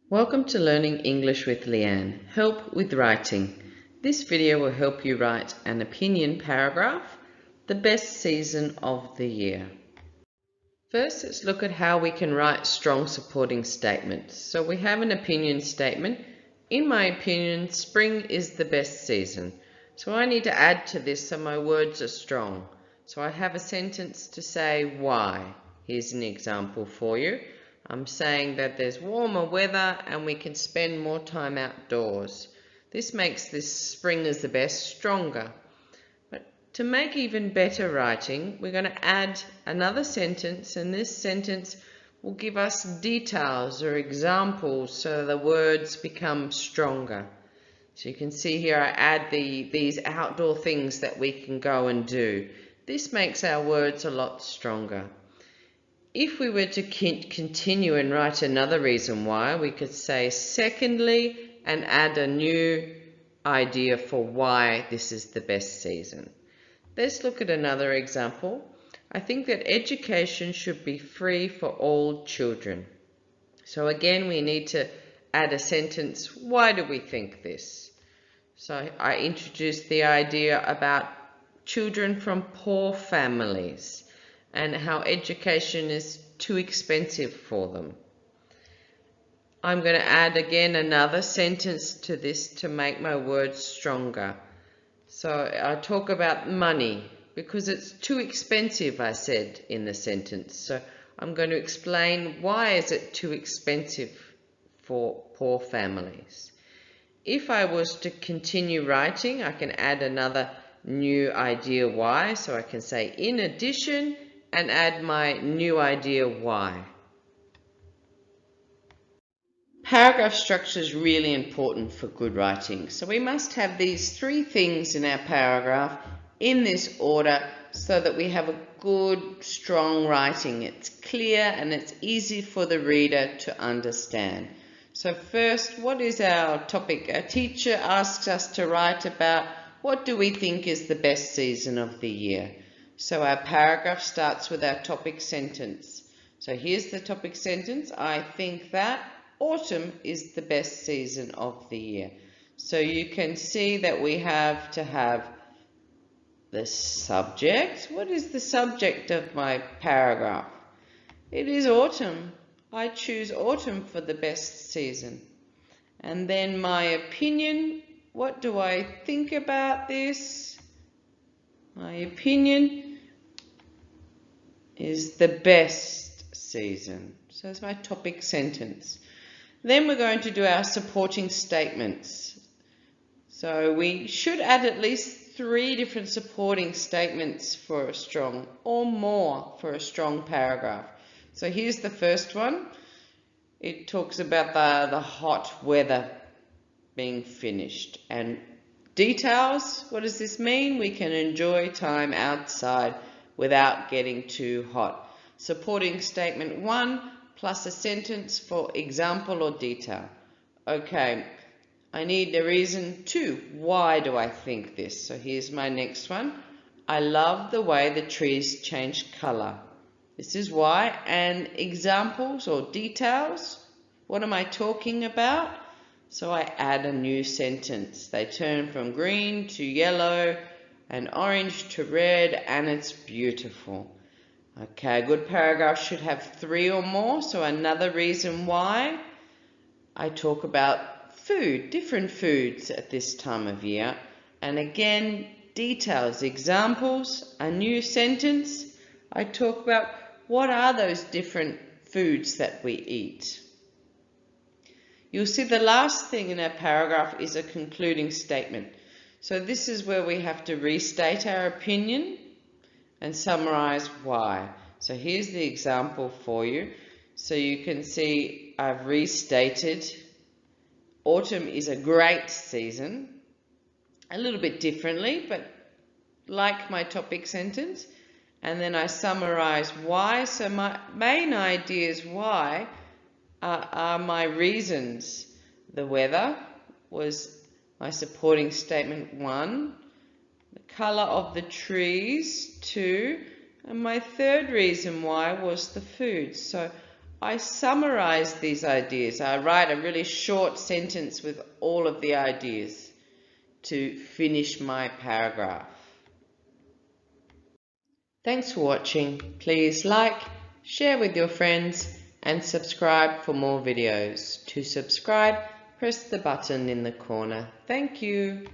Welcome to Learning English with Leanne. Help with writing. This video will help you write an opinion paragraph, the best season of the year. First, let's look at how we can write strong supporting statements. So we have an opinion statement. In my opinion, spring is the best season. So I need to add to this so my words are strong. So I have a sentence to say why. Here's an example for you. I'm saying that there's warmer weather and we can spend more time outdoors. This makes this spring is the best stronger. But to make even better writing, we're going to add another sentence, and this sentence will give us details or examples so the words become stronger. So you can see here I add these outdoor things that we can go and do. This makes our words a lot stronger. If we were to continue and write another reason why, we could say secondly and add a new idea for why this is the best season. Let's look at another example. I think that education should be free for all children. So again, we need to add a sentence. Why do we think this? So I introduced the idea about children from poor families and how education is too expensive for them. I'm going to add again another sentence to this to make my words stronger. So I talk about money because it's too expensive, I said in the sentence. So I'm going to explain why is it too expensive for poor families. If I was to continue writing, I can add another new idea why. So I can say in addition and add my new idea why. Paragraph structure is really important for good writing. So we must have these three things in our paragraph in this order so that we have a good, strong writing. It's clear and it's easy for the reader to understand. So first, what is our topic? Our teacher asks us to write about what do we think is the best season of the year. So our paragraph starts with our topic sentence. So here's the topic sentence. I think that autumn is the best season of the year. So you can see that we have to have the subject. What is the subject of my paragraph? It is autumn. I choose autumn for the best season. And then my opinion. What do I think about this? My opinion is the best season. So that's my topic sentence. Then we're going to do our supporting statements. So we should add at least 3 different supporting statements for a strong, or more for a strong paragraph. So here's the first one. It talks about the hot weather being finished. And details, what does this mean? We can enjoy time outside without getting too hot. Supporting statement 1 plus a sentence for example or detail. Okay, I need a reason 2. Why do I think this? So here's my next one. I love the way the trees change color. This is why. And examples or details. What am I talking about? So I add a new sentence. They turn from green to yellow and orange to red, and it's beautiful. Okay, a good paragraph should have 3 or more. So another reason why, I talk about food, different foods at this time of year. And again, details, examples, a new sentence. I talk about what are those different foods that we eat. You'll see the last thing in our paragraph is a concluding statement. So this is where we have to restate our opinion and summarize why. So here's the example for you. So you can see I've restated autumn is a great season, a little bit differently, but like my topic sentence. And then I summarize why. So my main ideas why are my reasons. The weather was my supporting statement 1. The color of the trees 2. And my third reason why was the food. So I summarize these ideas. I write a really short sentence with all of the ideas to finish my paragraph. Thanks for watching. Please like, share with your friends and subscribe for more videos. To subscribe, press the button in the corner. Thank you.